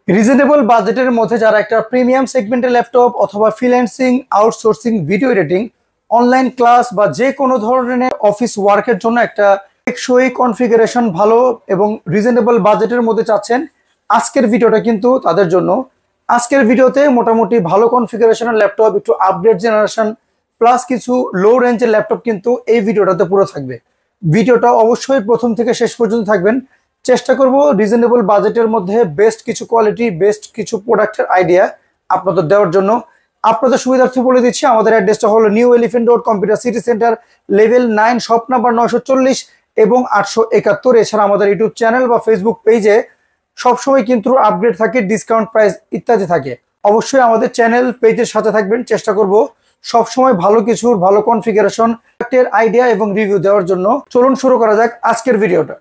Reasonable বাজেটের মধ্যে যারা একটা প্রিমিয়াম সেগমেন্টের ল্যাপটপ অথবা freelancing, outsourcing, video editing, online class বা যে কোনো ধরনের অফিস ওয়ার্কের জন্য একটা টেকসই কনফিগারেশন ভালো এবং রিজনেবল বাজেটের মধ্যে চাচ্ছেন, আজকের ভিডিওটা কিন্তু তাদের জন্য। আজকের ভিডিওতে মোটামুটি ভালো কনফিগারেশনের ল্যাপটপ, একটু আপডেট জেনারেশন প্লাস কিছু লো রেঞ্জের ল্যাপটপ কিন্তু এই ভিডিওটাতে পুরো থাকবে। ভিডিওটা অবশ্যই প্রথম থেকে শেষ পর্যন্ত থাকবেন। চেষ্টা করব রিজনেবল বাজেটের মধ্যে বেস্ট কিছু কোয়ালিটি, বেস্ট কিছু প্রোডাক্টের আইডিয়া আপনাদের দেওয়ার জন্য। আপনাদের সুবিধার্থে বলে দিচ্ছি, আমাদের অ্যাড্রেসটা হলো new elephant road, computer city centre, level 9, shop number 940 এবং 871। এছাড়া আমাদের ইউটিউব চ্যানেল বা ফেসবুক পেজে সবসময় কিন্তু আপডেট থাকে, ডিসকাউন্ট প্রাইস ইত্যাদি থাকে। অবশ্যই আমাদের চ্যানেল পেজের সাথে থাকবেন। চেষ্টা করব সবসময় ভালো কিছুর, ভালো কনফিগারেশন আইডিয়া এবং রিভিউ দেওয়ার জন্য। চলুন শুরু করা যাক আজকের ভিডিওটা।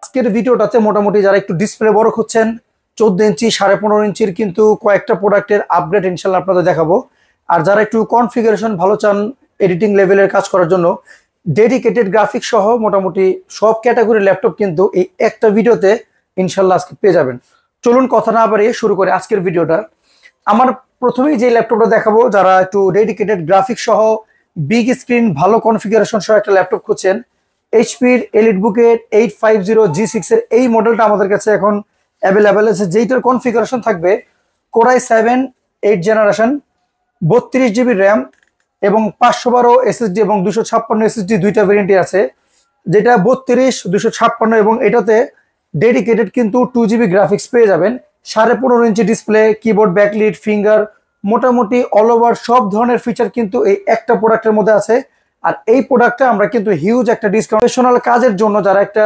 আজকের ভিডিওটাতে মোটামুটি যারা একটু ডিসপ্লে বড় খুঁজছেন, 14 ইঞ্চি, 15.5 ইঞ্চির কিন্তু কয়েকটা প্রোডাক্টের আপডেট ইনশাল্লাহ আপনাদের দেখাবো। আর যারা একটু কনফিগারেশন ভালো চান, এডিটিং লেভেলের কাজ করার জন্য ডেডিকেটেড গ্রাফিক সহ মোটামুটি সব ক্যাটাগরির ল্যাপটপ কিন্তু এই একটা ভিডিওতে ইনশাল্লাহ আজকে পেয়ে যাবেন। চলুন কথা না বাড়িয়ে শুরু করে আজকের ভিডিওটা। আমার প্রথমেই যে ল্যাপটপটা দেখাবো, যারা একটু ডেডিকেটেড গ্রাফিক সহ বিগ স্ক্রিন ভালো কনফিগারেশন সহ একটা ল্যাপটপ খুঁজছেন, এইচপির এলিটবুকের 850G6 এর এই মডেলটা আমাদের কাছে এখন অ্যাভেলেবেল আছে, যেইটার কনফিগারেশন থাকবে কোরাই 7 8 জেনারেশন, 32GB র্যাম এবং 512 SSD এবং 256 SSD দুইটা ভেরিয়েন্টই আছে। যেটা 32, 256 এবং এটাতে ডেডিকেটেড কিন্তু 2GB গ্রাফিক্স পেয়ে যাবেন। 15.5 inch display, keyboard, backlit, finger, মোটামুটি অল ওভার সব ধরনের ফিচার কিন্তু এই একটা প্রোডাক্টের মধ্যে আছে। আর এই প্রোডাক্টটা আমরা কিন্তু হিউজ একটা ডিসকাউন্টেশনাল কাজের জন্য, যারা একটা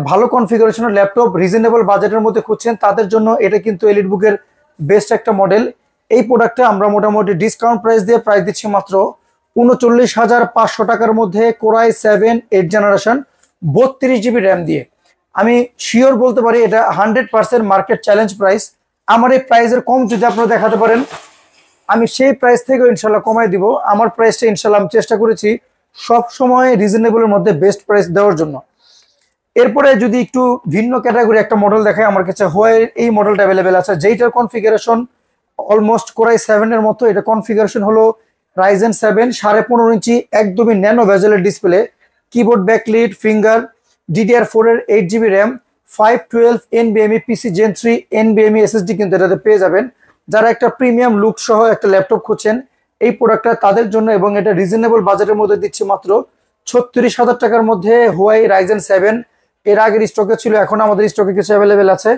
ভালো কনফিগারেশনের ল্যাপটপ রিজনেবল বাজেটের মধ্যে খুঁজছেন তাদের জন্য এটা কিন্তু এলিটবুকের বেস্ট একটা মডেল। এই প্রোডাক্টটা আমরা মোটামুটি ডিসকাউন্ট প্রাইস দিয়ে প্রাইস দিচ্ছি মাত্র 39,500 টাকার মধ্যে, কোরাই 7 8 জেনারেশন, 32GB র্যাম দিয়ে। আমি শিওর বলতে পারি এটা 100% মার্কেট চ্যালেঞ্জ প্রাইস। আমার এই প্রাইসের কম যদি আপনারা দেখাতে পারেন, আমি সেই প্রাইস থেকেও ইনশাল্লাহ কমাই দিব। আমার প্রাইসটা ইনশাল্লাহ আমি চেষ্টা করেছি সব সময় রিজনেবলের মধ্যে বেস্ট প্রাইস দেওয়ার জন্য। এরপরে যদি একটু ভিন্ন ক্যাটাগরি একটা মডেল দেখায়, আমার কাছে হোয়াইয়ের এই মডেলটা অ্যাভেলেবেল আছে, যেইটার কনফিগারেশন অলমোস্ট কোরাই 7 এর মতো। এটা কনফিগারেশন হলো রাইজেন 7, 15.5 ইঞ্চি একদমই ন্যানো ভেজেলের display, keyboard, backlit, finger, DDR4 এর 8GB RAM, 512 NVMe PC Gen 3 NVMe SSD কিন্তু এটাতে পেয়ে যাবেন। যারা একটা প্রিমিয়াম লুক সহ একটা ল্যাপটপ খুঁজছেন, এই প্রোডাক্টটা তাদের জন্য এবং এটা রিজনেবল বাজেটের মধ্যে দিচ্ছে মাত্র 36,000 টাকার মধ্যে হোয়াই রাইজেন 7। এর আগের স্টকে ছিল, এখন আমাদের স্টকে কিছু অ্যাভেলেবেল আছে।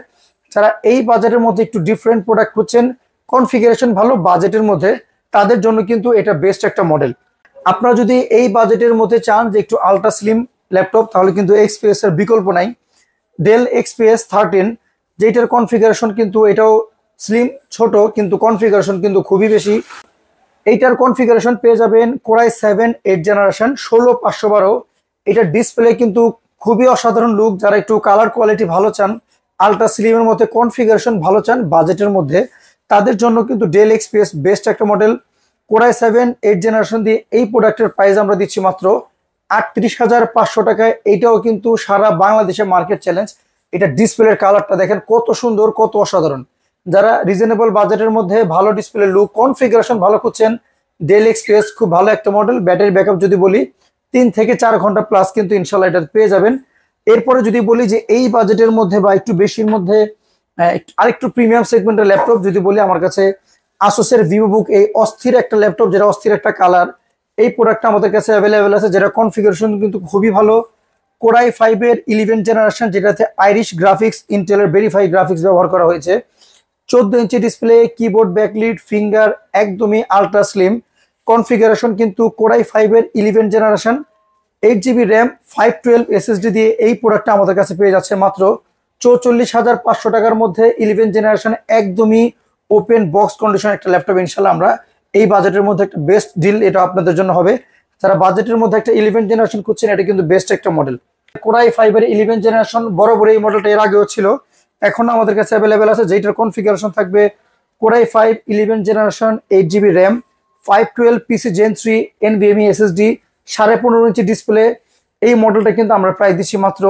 যারা এই বাজেটের মধ্যে একটু ডিফারেন্ট প্রোডাক্ট খুঁজছেন, কনফিগারেশন ভালো বাজেটের মধ্যে, তাদের জন্য কিন্তু এটা বেস্ট একটা মডেল। আপনারা যদি এই বাজেটের মধ্যে চান যে একটু আলট্রা স্লিম ল্যাপটপ, তাহলে কিন্তু XPS এর বিকল্প নাই। ডেল XPS 13, যেটার কনফিগারেশন কিন্তু এটাও স্লিম ছোট, কিন্তু কনফিগারেশন কিন্তু খুবই বেশি। এইটার কনফিগারেশন পেয়ে যাবেন কোরাই 7 8 জেনারেশন, 16,512। এটার ডিসপ্লে কিন্তু খুবই অসাধারণ লুক। যারা একটু কালার কোয়ালিটি ভালো চান, আলট্রা স্লিমের মধ্যে কনফিগারেশন ভালো চান বাজেটের মধ্যে, তাদের জন্য কিন্তু ডেল XPS বেস্ট একটা মডেল। কোরাই 7 8 জেনারেশন দিয়ে এই প্রোডাক্টের প্রাইস আমরা দিচ্ছি মাত্র 38,500 টাকায়। এইটাও কিন্তু সারা বাংলাদেশে মার্কেট চ্যালেঞ্জ। এটা ডিসপ্লের কালারটা দেখেন কত সুন্দর, কত অসাধারণ। যারা রিজনেবল বাজেটের মধ্যে ভালো ডিসপ্লে লুক, কনফিগারেশন ভালো খুঁজছেন, ডেল XPS খুব ভালো একটা মডেল। ব্যাটারি ব্যাকআপ যদি বলি 3 থেকে 4 ঘন্টা প্লাস কিন্তু ইনশাল্লাহ এটা পেয়ে যাবেন। এরপরে যদি বলি যে এই বাজেটের মধ্যে বা একটু বেশির মধ্যে আরেকটু প্রিমিয়াম সেগমেন্টের ল্যাপটপ যদি বলি, আমার কাছে আসুসের ভিভোবুক, এই অস্থির একটা ল্যাপটপ, যেটা অস্থির একটা কালার, এই প্রোডাক্টটা আমাদের কাছে অ্যাভেলেবেল আছে, যেটা কনফিগারেশন কিন্তু খুবই ভালো। কোরাই 5 এর 11 জেনারেশন, যেটাতে আইরিশ গ্রাফিক্স, ইন্টেলের ভেরিফাই গ্রাফিক্স ব্যবহার করা হয়েছে। 14 inch display, keyboard, backlit, finger, একদমই আলট্রা স্লিম। কনফিগারেশন কিন্তু কোরাই 5 এর 11 জেনারেশন, 8GB র্যাম, 512 SSD দিয়ে এই প্রোডাক্টটা আমাদের কাছে পেয়ে যাচ্ছে মাত্র 44,500 টাকার মধ্যে। 11 জেনারেশন একদমই ওপেন বক্স কন্ডিশন একটা ল্যাপটপ। ইনশাল্লাহ আমরা এই বাজেটের মধ্যে একটা বেস্ট ডিল এটা আপনাদের জন্য হবে। যারা বাজেটের মধ্যে একটা 11 জেনারেশন খুঁজছেন, এটা কিন্তু বেস্ট একটা মডেল। কোরাই 5 এর 11 জেনারেশন বরাবর এই মডেলটা এর আগেও ছিল, এখন আমাদের কাছে অ্যাভেলেবেল আছে, যেটার কনফিগারেশন থাকবে কোরাই 5 11 জেনারেশন 8 GB র্যাম 512 পিসি gen 3 NVMe SSD 15.5 inch display. এই মডেলটা কিন্তু আমরা প্রাইস দিচ্ছি মাত্র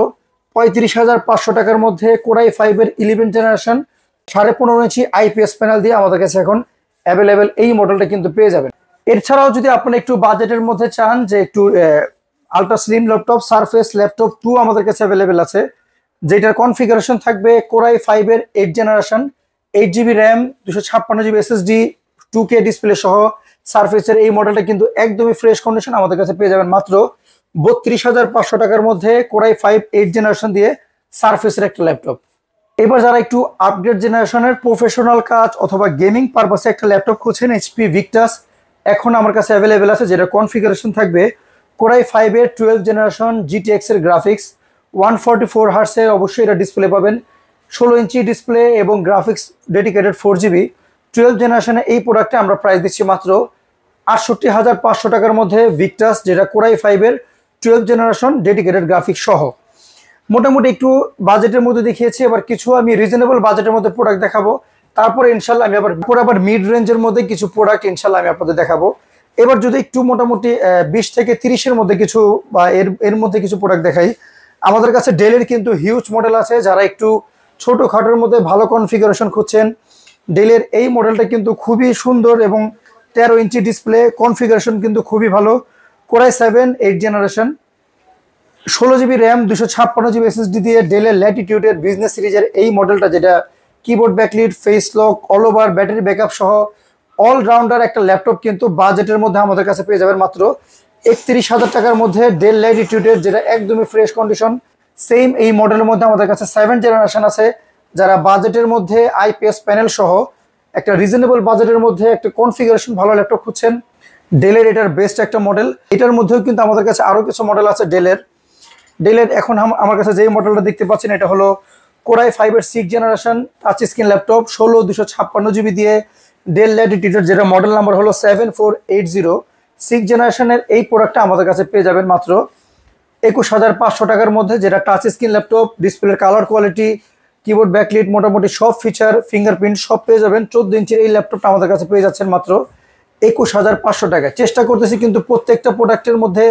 35,500 টাকার মধ্যে। কোরাই 5 এর 11 জেনারেশন 15.5 ইঞ্চি IPS প্যানেল দিয়ে আমাদের কাছে এখন অ্যাভেলেবেল এই মডেলটা কিন্তু পেয়ে যাবেন। এছাড়াও যদি আপনি একটু বাজেটের মধ্যে চান যে একটু ultra slim laptop, surface laptop 2 আমাদের কাছে অ্যাভেলেবেল আছে, যেটার কনফিগারেশন থাকবে কোরাই 5 এর 8 generation 8 GB RAM 256 GB SSD 2K display সহ সারফেসের এই মডেলটা কিন্তু একদমই ফ্রেশ কন্ডিশন আমাদের কাছে পেয়ে যাবেন মাত্র 32,500 টাকার মধ্যে কোরাই 5 8 জেনারেশন দিয়ে সারফেসের একটা ল্যাপটপ। এবার যারা একটু আপগ্রেড জেনারেশনের প্রফেশনাল কাজ অথবা গেমিং পারপাসে একটা ল্যাপটপ খুঁজছেন, HP Victus এখন আমার কাছে অ্যাভেলেবেল আছে, যেটা কনফিগারেশন থাকবে কোরাই 5 এর 12 জেনারেশন GTX এর গ্রাফিক্স 144 হার্টসের অবশ্যই এটা ডিসপ্লে পাবেন, 16 ইঞ্চি ডিসপ্লে এবং গ্রাফিক্স ডেডিকেটেড 4GB 12 জেনারেশনে এই প্রোডাক্টে আমরা প্রাইস দিচ্ছি মাত্র 68,500 টাকার মধ্যে ভিক্টাস, যেটা কোরাই 5 এর 12 জেনারেশন ডেডিকেটেড গ্রাফিক্স সহ। মোটামুটি একটু বাজেটের মধ্যে দেখিয়েছি, এবার কিছু আমি রিজনেবল বাজেটের মধ্যে প্রোডাক্ট দেখাবো, তারপরে ইনশাল্লাহ আমি আবার মিড রেঞ্জের মধ্যে কিছু প্রোডাক্ট ইনশাল্লাহ আমি আপনাদের দেখাবো। এবার যদি একটু মোটামুটি 20 থেকে 30-এর মধ্যে কিছু বা এর মধ্যে কিছু প্রোডাক্ট দেখাই, আমাদের কাছে ডেলের কিন্তু হিউজ মডেল আছে। যারা একটু ছোটোখাটোর মধ্যে ভালো কনফিগারেশন খুঁজছেন, ডেলের এই মডেলটা কিন্তু খুবই সুন্দর এবং 13 ইঞ্চি ডিসপ্লে, কনফিগারেশন কিন্তু খুবই ভালো। Core i 7 8 generation 16 GB RAM 256 GB SSD দিয়ে ডেলের ল্যাটিটিউডের বিজনেস সিরিজের এই মডেলটা, যেটা keyboard backlit, face lock, all over battery backup সহ অলরাউন্ডার একটা ল্যাপটপ কিন্তু বাজেটের মধ্যে আমাদের কাছে পেয়ে যাবেন মাত্র 31,000 টাকার মধ্যে। ডেল ল্যাটিটিউডের যেটা একদমই ফ্রেশ কন্ডিশন, সেম এই মডেলের মধ্যে আমাদের কাছে 7 জেনারেশন আছে। যারা বাজেটের মধ্যে IPS প্যানেল সহ একটা রিজনেবল বাজেটের মধ্যে একটা কনফিগারেশন ভালো ল্যাপটপ খুঁজছেন, ডেলের এটার বেস্ট একটা মডেল। এটার মধ্যেও কিন্তু আমাদের কাছে আরও কিছু মডেল আছে ডেলের এখন আমার কাছে যেই মডেলটা দেখতে পাচ্ছেন, এটা হলো কোরাই 5 এর 6 generation touch screen laptop 16 256 GB দিয়ে ডেল ল্যাটিটিউডের, যেটা মডেল নাম্বার হলো 7480। 6 জেনারেশনের এই প্রোডাক্টটা আমাদের কাছে পেয়ে যাবেন মাত্র 21,500 টাকার মধ্যে, যেটা টাচ স্ক্রিন ল্যাপটপ, ডিসপ্লের কালার কোয়ালিটি, কিবোর্ড ব্যাকলিট, মোটামুটি সব ফিচার, ফিঙ্গারপ্রিন্ট সব পেয়ে যাবেন। 14 ইঞ্চির এই ল্যাপটপটা আমাদের কাছে পেয়ে যাচ্ছেন মাত্র 21,500 টাকায়। চেষ্টা করতেছি কিন্তু প্রত্যেকটা প্রোডাক্টের মধ্যে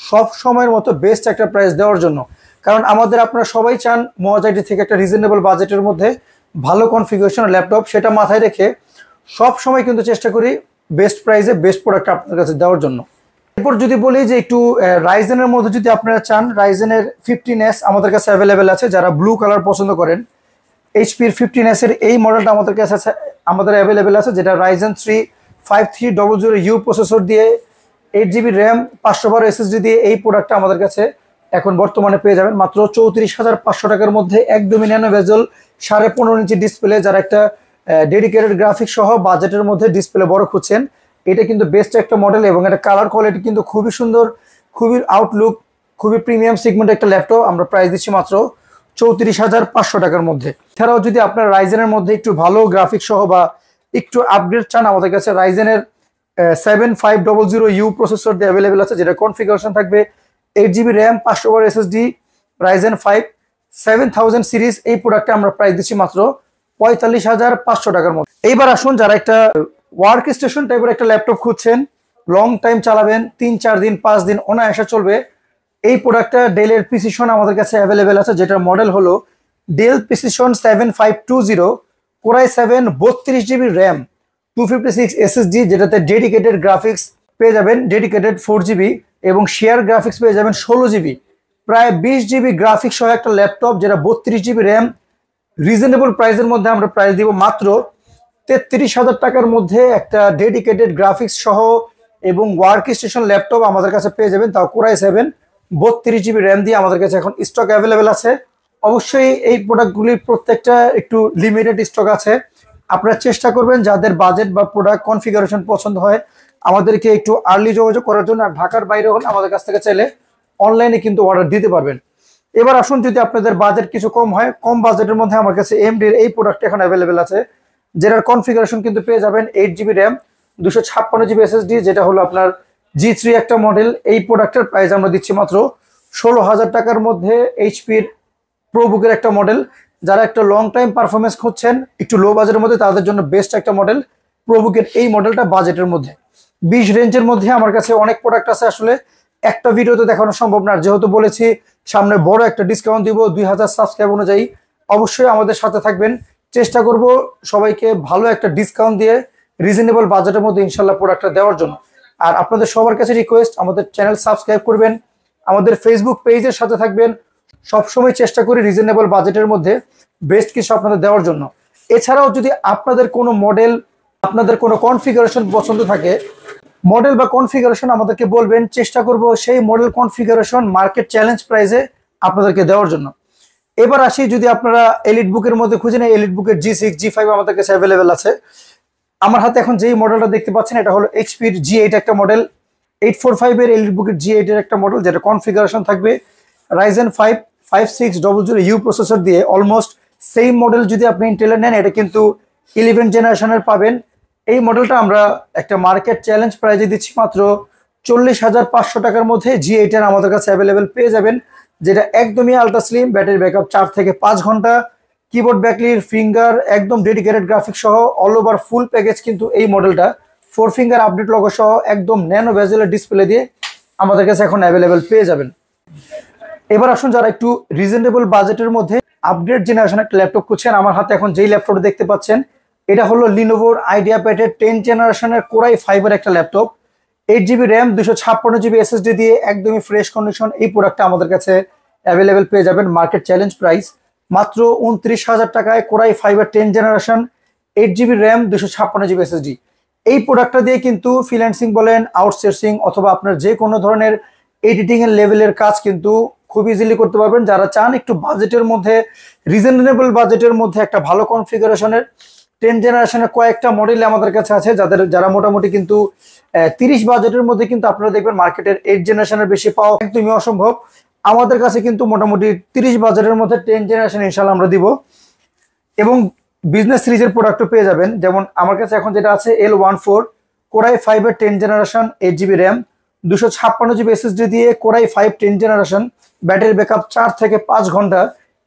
সব সময়ের মতো বেস্ট একটা প্রাইস দেওয়ার জন্য, কারণ আপনারা সবাই চান মোয়াজাইটি থেকে একটা রিজনেবল বাজেটের মধ্যে ভালো কনফিগারেশন ল্যাপটপ, সেটা মাথায় রেখে সব সময় কিন্তু চেষ্টা করি বেস্ট প্রাইসে বেস্ট প্রোডাক্ট আপনার কাছে দেওয়ার জন্য। এরপর যদি বলি যে একটু রাইজেনের মধ্যে যদি আপনারা চান, রাইজেনের 15S আমাদের কাছে অ্যাভেলেবেল আছে। যারা ব্লু কালার পছন্দ করেন, HPর 15S এর এই মডেলটা আমাদের অ্যাভেলেবেল আছে, যেটা রাইজেন 3 5300U প্রসেসর দিয়ে 8 GB র্যাম 512 SSD দিয়ে এই প্রোডাক্টটা আমাদের কাছে এখন বর্তমানে পেয়ে যাবেন মাত্র 34,500 টাকার মধ্যে। একদমই ন্যানো বেজেল 15.5 ইঞ্চি ডিসপ্লে, যারা একটা ডেডিকেটেড গ্রাফিক্স সহ বাজেটের মধ্যে ডিসপ্লে বড় খুঁজছেন, এটা কিন্তু বেস্ট একটা মডেল এবং এটা কালার কোয়ালিটি কিন্তু খুবই সুন্দর, খুবই আউটলুক, খুবই প্রিমিয়াম সেগমেন্টের একটা ল্যাপটপ। আমরা প্রাইস দিচ্ছি মাত্র 34,500 টাকার মধ্যে। এছাড়াও যদি আপনার রাইজেনের মধ্যে একটু ভালো গ্রাফিক্স সহ বা একটু আপগ্রেড চান, আমাদের কাছে রাইজেনের 7500U প্রসেসর দিয়ে অ্যাভেলেবেল আছে, যেটা কনফিগারেশন থাকবে 8 GB RAM 512 SSD Ryzen 5 7000 series. এই প্রোডাক্টটা আমরা প্রাইস দিচ্ছি মাত্র 45,500 টাকার মধ্যে। এইবার আসুন, যারা একটা ওয়ার্ক স্টেশন টাইপের একটা ল্যাপটপ খুঁজছেন, লং টাইম চালাবেন, 3-4 দিন 5 দিন অনায়াসে চলবে, এই প্রোডাক্টটা ডেলের প্রিসিশন আমাদের কাছে অ্যাভেলেবেল আছে, যেটার মডেল হলো ডেল প্রিসিশন 7520 কোরাই 7 32 GB র্যাম 256 SSD, যেটাতে ডেডিকেটেড গ্রাফিক্স পেয়ে যাবেন, ডেডিকেটেড 4GB এবং শেয়ার গ্রাফিক্স পেয়ে যাবেন 16GB, প্রায় 20 GB গ্রাফিক্স সহ একটা ল্যাপটপ, যেটা 32 GB র্যাম। রিজনেবল প্রাইসের মধ্যে আমরা প্রাইস দিব মাত্র 33,000 টাকার মধ্যে। একটা ডেডিকেটেড গ্রাফিক্স সহ এবং ওয়ার্ক স্টেশন ল্যাপটপ আমাদের কাছে পেয়ে যাবেন, তাও কোরাই 7 32 GB র্যাম দিয়ে আমাদের কাছে এখন স্টক অ্যাভেলেবেল আছে। অবশ্যই এই প্রোডাক্টগুলির প্রত্যেকটা একটু লিমিটেড স্টক আছে। আপনারা চেষ্টা করবেন যাদের বাজেট বা প্রোডাক্ট কনফিগারেশন পছন্দ হয় আমাদেরকে একটু আর্লি যোগাযোগ করার জন্য। আর ঢাকার বাইরে হলে আমাদের কাছ থেকে চাইলে অনলাইনে কিন্তু অর্ডার দিতে পারবেন। এবার আসুন, যদি আপনাদের বাজেট কিছু কম হয়, কম বাজেটের মধ্যে আমার কাছে AMDর এই প্রোডাক্ট এখন অ্যাভেলেবেল আছে, যেটার কনফিগারেশন কিন্তু পেয়ে যাবেন 8 GB র্যাম 256 GB SSD, যেটা হলো আপনার G3 একটা মডেল। এই প্রোডাক্টের প্রাইস আমরা দিচ্ছি মাত্র 16,000 টাকার মধ্যে। HPর প্রোবুকের একটা মডেল যারা একটা লং টাইম পারফরমেন্স খুঁজছেন একটু লো বাজেটের মধ্যে, তাদের জন্য বেস্ট একটা মডেল প্রোবুকের এই মডেলটা বাজেটের মধ্যে 20 রেঞ্জের মধ্যে। আমার কাছে অনেক প্রোডাক্ট আছে, আসলে একটা ভিডিওতে দেখানো সম্ভব না। যেহেতু বলেছি সামনে বড় একটা ডিসকাউন্ট দিব 2000 সাবস্ক্রাইব অনুযায়ী, অবশ্যই আমাদের সাথে থাকবেন। চেষ্টা করব সবাইকে ভালো একটা ডিসকাউন্ট দিয়ে রিজনেবল বাজেটের মধ্যে ইনশাল্লাহ প্রোডাক্টটা দেওয়ার জন্য। আর আপনাদের সবার কাছে রিকোয়েস্ট, আমাদের চ্যানেল সাবস্ক্রাইব করবেন, আমাদের ফেসবুক পেজের সাথে থাকবেন। সবসময় চেষ্টা করি রিজনেবল বাজেটের মধ্যে বেস্ট কিছু আপনাদের দেওয়ার জন্য। এছাড়াও যদি আপনাদের কোনো মডেল, আপনাদের কোনো কনফিগারেশন পছন্দ থাকে, মডেল বা কনফিগারেশন আমাদেরকে বলবেন, চেষ্টা করব সেই মডেল কনফিগারেশন মার্কেট চ্যালেঞ্জ প্রাইসে আপনাদেরকে দেওয়ার জন্য। এবার আসি, যদি আপনারা এলিট বুকের মধ্যে খুঁজেন, এলিট বুকের G6 G5 আমাদের কাছে অ্যাভেলেবেল আছে। আমার হাতে এখন যেই মডেলটা দেখতে পাচ্ছেন এটা হলো এইচপির G8 একটা মডেল, 845 এর এলিট বুকের G8 এর একটা মডেল, যেটা কনফিগারেশন থাকবে Ryzen 5 5600U প্রসেসর দিয়ে। অলমোস্ট সেম মডেল যদি আপনি ইন্টেলের নেন, এটা কিন্তু 11 জেনারেশনের পাবেন। এই মডেলটা আমরা একটা মার্কেট চ্যালেঞ্জ প্রাইজে দিচ্ছি মাত্র 40,500 টাকার মধ্যে। G8 এর আমাদের কাছে অ্যাভেলেবেল পেয়ে যাবেন, যেটা একদমই আলট্রা স্লিম, ব্যাটারি ব্যাকআপ 4 থেকে 5 ঘন্টা, কিবোর্ড ব্যাকলিট, ফিঙ্গার, একদম ডেডিকেটেড গ্রাফিক্স সহ অল ওভার ফুল প্যাকেজ। কিন্তু এই মডেলটা 4 ফিঙ্গার আপডেট লগো সহ একদম ন্যানো বেজেলের ডিসপ্লে দিয়ে আমাদের কাছে এখন অ্যাভেলেবেল পেয়ে যাবেন। এবার আসুন, যারা একটু রিজনেবল বাজেটের মধ্যে আপগ্রেড জেনারেশন একটা ল্যাপটপ খুঁজছেন, আমার হাতে এখন যেই ল্যাপটপটা দেখতে পাচ্ছেন এটা হলো লিনোভোর আইডিয়াপ্যাডের 10 জেনারেশনের কোরাই ফাইবার একটা laptop, 8GB RAM 256GB SSD দিয়ে একদমই ফ্রেশ কন্ডিশন। এই প্রোডাক্টটা আমাদের কাছে অ্যাভেলেবেল পেয়ে যাবেন মার্কেট চ্যালেঞ্জ প্রাইস মাত্র 29,000 টাকায়। Core i fibre 10 generation, 8GB RAM 256GB SSD। এই প্রোডাক্টটা দিয়ে কিন্তু ফ্রিল্যান্সিং বলেন, আউটসোর্সিং অথবা আপনার যে কোনো ধরনের এডিটিং এর লেভেলের কাজ কিন্তু খুব ইজিলি করতে পারবেন। যারা চান একটু বাজেটের মধ্যে, রিজনেবল বাজেটের মধ্যে একটা ভালো কনফিগারেশনের 10 জেনারেশনের কয়েকটা মডেল আমাদের কাছে আছে, যারা মোটামুটি কিন্তু 30 বাজেটের মধ্যে কিন্তু আপনারা দেখবেন মার্কেটের 8 জেনারেশনের বেশি পাওয়া একদমই অসম্ভব। আমাদের কাছে কিন্তু মোটামুটি 30 বাজেটের মধ্যে 10 জেনারেশন ইনশাল্লাহ আমরা দিব, এবং বিজনেস সিরিজের প্রোডাক্টও পেয়ে যাবেন। যেমন আমার কাছে এখন যেটা আছে L14 কোরাই 5 এর 10 generation, 8GB RAM 256GB SSD দিয়ে কোরাই 5 10 জেনারেশন, ব্যাটারি ব্যাকআপ 4 থেকে 5 ঘন্টা।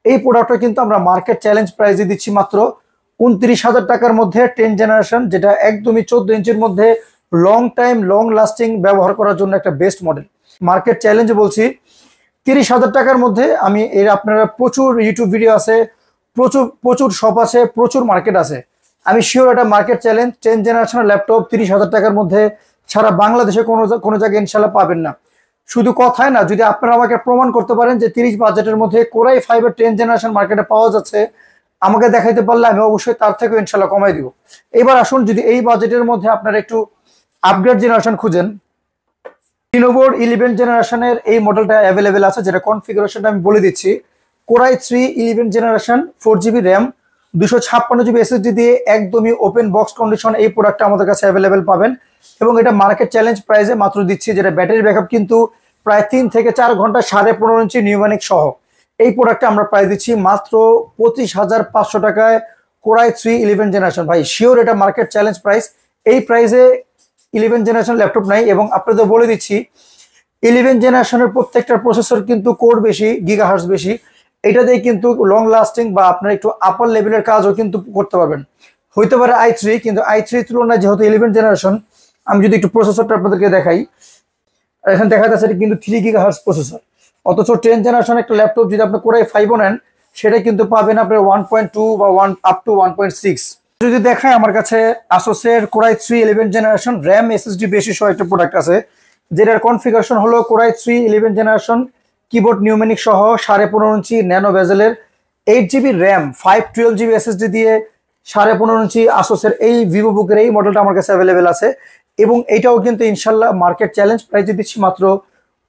এই প্রোডাক্টটা কিন্তু আমরা মার্কেট চ্যালেঞ্জ প্রাইসে দিচ্ছি মাত্র 29,000 টাকার মধ্যে 10 জেনারেশন, যেটা একদমই 14 ইঞ্চির মধ্যে লং টাইম লং লাস্টিং ব্যবহার করার জন্য একটা বেস্ট মডেল। মার্কেট চ্যালেঞ্জে বলছি 30,000 টাকার মধ্যে। আমি এর আপনারা প্রচুর ইউটিউব ভিডিও আছে, প্রচুর শপ আছে, প্রচুর মার্কেট আছে। আমি শিওর এটা মার্কেট চ্যালেঞ্জ 10 জেনারেশনের ল্যাপটপ 30,000 টাকার মধ্যে সারা বাংলাদেশে কোনো জায়গায় ইনশাল্লাহ পাবেন না। শুধু কথায় না, যদি আপনারা আমাকে প্রমাণ করতে পারেন যে 30 বাজেটের মধ্যে কোরাই 5 এর 10 জেনারেশন মার্কেটে পাওয়া যাচ্ছে, আমাকে দেখাইতে পারলে আমি অবশ্যই তার থেকেও ইনশাল্লাহ কমাই দিব। এবার আসুন, যদি এই বাজেটের মধ্যে আপনারা একটু আপগ্রেড জেনারেশন খুঁজেন, লিনোভোর 11 জেনারেশনের এই মডেলটা অ্যাভেলেবেল আছে, যেটা কনফিগারেশনটা আমি বলে দিচ্ছি। Core i 3 11 generation, 4GB RAM 256GB SSD দিয়ে একদমই ওপেন বক্স কন্ডিশন। এই প্রোডাক্টটা আমাদের কাছে অ্যাভেলেবেল পাবেন, এবং এটা মার্কেট চ্যালেঞ্জ প্রাইসে মাত্র দিচ্ছি, যেটা ব্যাটারি ব্যাকআপ কিন্তু প্রায় 3 থেকে 4 ঘন্টা, 15.5 ইঞ্চি নিউম্যানিক সহ। এই প্রোডাক্টটা আমরা প্রাইস দিচ্ছি মাত্র 25,500 টাকায়। কোরাই 3 11 জেনারেশন, ভাই শিওর এটা মার্কেট চ্যালেঞ্জ প্রাইস। এই প্রাইসে 11 জেনারেশন ল্যাপটপ নাই, এবং আপনাদের বলে দিচ্ছি 11 জেনারেশনের প্রত্যেকটা প্রসেসর কিন্তু কোর বেশি, গিগাহার্টজ বেশি। এটা দিয়ে কিন্তু লং লাস্টিং বা আপনার একটু আপার লেভেলের কাজও কিন্তু করতে পারবেন। হইতে পারে i3, কিন্তু i3 তুলনায় যেহেতু 11 জেনারেশন, আমি যদি একটু প্রসেসরটা আপনাদেরকে দেখাই, এখানে দেখা যাচ্ছে এটা কিন্তু 3 গিগাহার্টজ প্রসেসর। অথচ 10 জেনারেশন একটা ল্যাপটপ যদি আপনি কোরাই 5 নেন, সেটা কিন্তু পাবেন আপনার 1.2 বা 1 আপ টু 1.6। যদি দেখায়, আমার কাছে আসোসের কোরাই 3 11 জেনারেশন র্যাম SSD বেশি সহ একটা প্রোডাক্ট আছে, যেটার কনফিগারেশন হলো কোরাই 3 11 জেনারেশন, কিবোর্ড নিউমেনিক সহ 15.5 ইঞ্চি ন্যানো বেজেলের, 8GB র্যাম 512GB SSD দিয়ে 15.5 ইঞ্চি আসোসের এই ভিভো বুকের এই মডেলটা আমার কাছে অ্যাভেলেবেল আছে। এবং এটাও কিন্তু ইনশাল্লাহ মার্কেট চ্যালেঞ্জ প্রাইসে দিচ্ছি মাত্র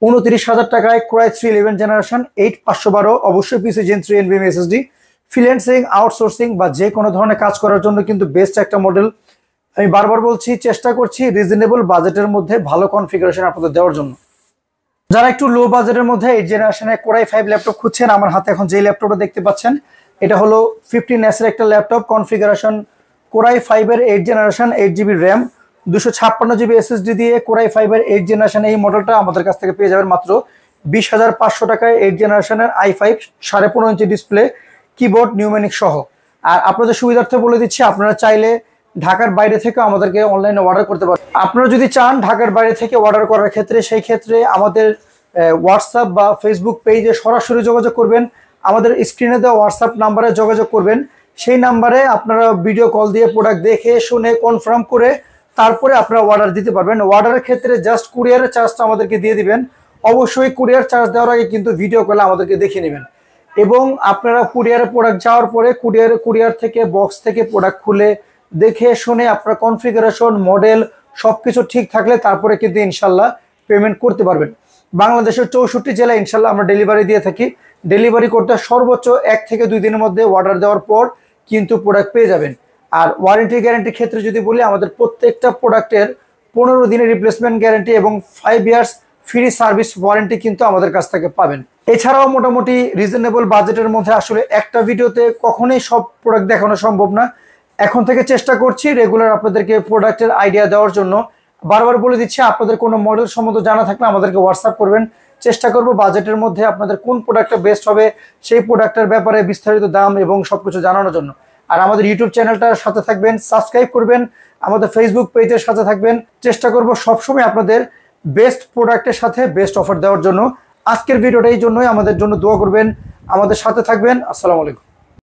29,000 টাকায়। কোরাই 3 11 জেনারেশন 8512, অবশ্যই PC gen 3 NVMe SSD। Freelancing, outsourcing বা যে কোনো ধরনের কাজ করার জন্য কিন্তু বেস্ট একটা মডেল। আমি বারবার বলছি, চেষ্টা করছি রিজনেবল বাজেটের মধ্যে ভালো কনফিগারেশন আপনাদের দেওয়ার জন্য। যারা একটু লো বাজেটের মধ্যে 8 জেনারেশনের কোরাই 5 ল্যাপটপ খুঁজছেন, আমার হাতে এখন যে ল্যাপটপটা দেখতে পাচ্ছেন এটা হলো 15S এর একটা ল্যাপটপ, কনফিগারেশন কোরাই 5 এর 8 generation, 8GB RAM 256GB SSD দিয়ে কোরাই 5 এর 8 জেনারেশন। এই মডেলটা আমাদের কাছ থেকে পেয়ে যাবেন মাত্র 20,500 টাকায়। 8 জেনারেশনের i5 15.5 inch display, keyboard numeric সহ। আর আপনাদের সুবিধার্থে বলে দিচ্ছি, আপনারা চাইলে ঢাকার বাইরে থেকে আমাদেরকে অনলাইনে অর্ডার করতে পারেন। আপনারা যদি চান ঢাকার বাইরে থেকে অর্ডার করার ক্ষেত্রে, সেই ক্ষেত্রে আমাদের হোয়াটসঅ্যাপ বা ফেসবুক পেজে সরাসরি যোগাযোগ করবেন। আমাদের স্ক্রিনে দেওয়া হোয়াটসঅ্যাপ নাম্বারে যোগাযোগ করবেন। সেই নাম্বারে আপনারা ভিডিও কল দিয়ে প্রোডাক্ট দেখে শুনে কনফার্ম করে তারপরে আপনারা অর্ডার দিতে পারবেন। অর্ডারের ক্ষেত্রে জাস্ট কুরিয়ারের চার্জটা আমাদেরকে দিয়ে দিবেন। অবশ্যই কুরিয়ার চার্জ দেওয়ার আগে কিন্তু ভিডিও কলে আমাদেরকে দেখে নেবেন। এবং আপনারা কুরিয়ারে প্রোডাক্ট যাওয়ার পরে কুরিয়ার থেকে বক্স থেকে প্রোডাক্ট খুলে দেখে শুনে আপনার কনফিগারেশন মডেল সবকিছু ঠিক থাকলে তারপরে কিন্তু ইনশাল্লাহ পেমেন্ট করতে পারবেন। বাংলাদেশের 64 জেলায় ইনশাল্লাহ আমরা ডেলিভারি দিয়ে থাকি। ডেলিভারি করতে সর্বোচ্চ 1 থেকে 2 দিনের মধ্যে অর্ডার দেওয়ার পর কিন্তু প্রোডাক্ট পেয়ে যাবেন। আর ওয়ারেন্টি গ্যারান্টির ক্ষেত্রে যদি বলি, আমাদের প্রত্যেকটা প্রোডাক্টের 15 দিনের রিপ্লেসমেন্ট গ্যারান্টি এবং 5 ইয়ার্স ফ্রি সার্ভিস ওয়ারেন্টি কিন্তু আমাদের কাছ থেকে পাবেন। এছাড়াও মোটামুটি রিজনেবল বাজেটের মধ্যে আসলে একটা ভিডিওতে কখনোই সব প্রোডাক্ট দেখানো সম্ভব না। এখন থেকে চেষ্টা করছি রেগুলার আপনাদেরকে প্রোডাক্টের আইডিয়া দেওয়ার জন্য। বারবার বলে দিচ্ছি, আপনাদের কোনো মডেল সম্বন্ধে জানা থাকলে আমাদেরকে হোয়াটসঅ্যাপ করবেন। চেষ্টা করব বাজেটের মধ্যে আপনাদের কোন প্রোডাক্টটা বেস্ট হবে সেই প্রোডাক্টের ব্যাপারে বিস্তারিত দাম এবং সবকিছু জানানোর জন্য। আর আমাদের ইউটিউব চ্যানেলটার সাথে থাকবেন, সাবস্ক্রাইব করবেন, আমাদের ফেসবুক পেজের সাথে থাকবেন। চেষ্টা করব সবসময় আপনাদের বেস্ট প্রোডাক্টের সাথে বেস্ট অফার দেওয়ার জন্য। আজকের ভিডিওটা এই জন্যই, আমাদের জন্য দোয়া করবেন, আমাদের সাথে থাকবেন। আসসালামু আলাইকুম।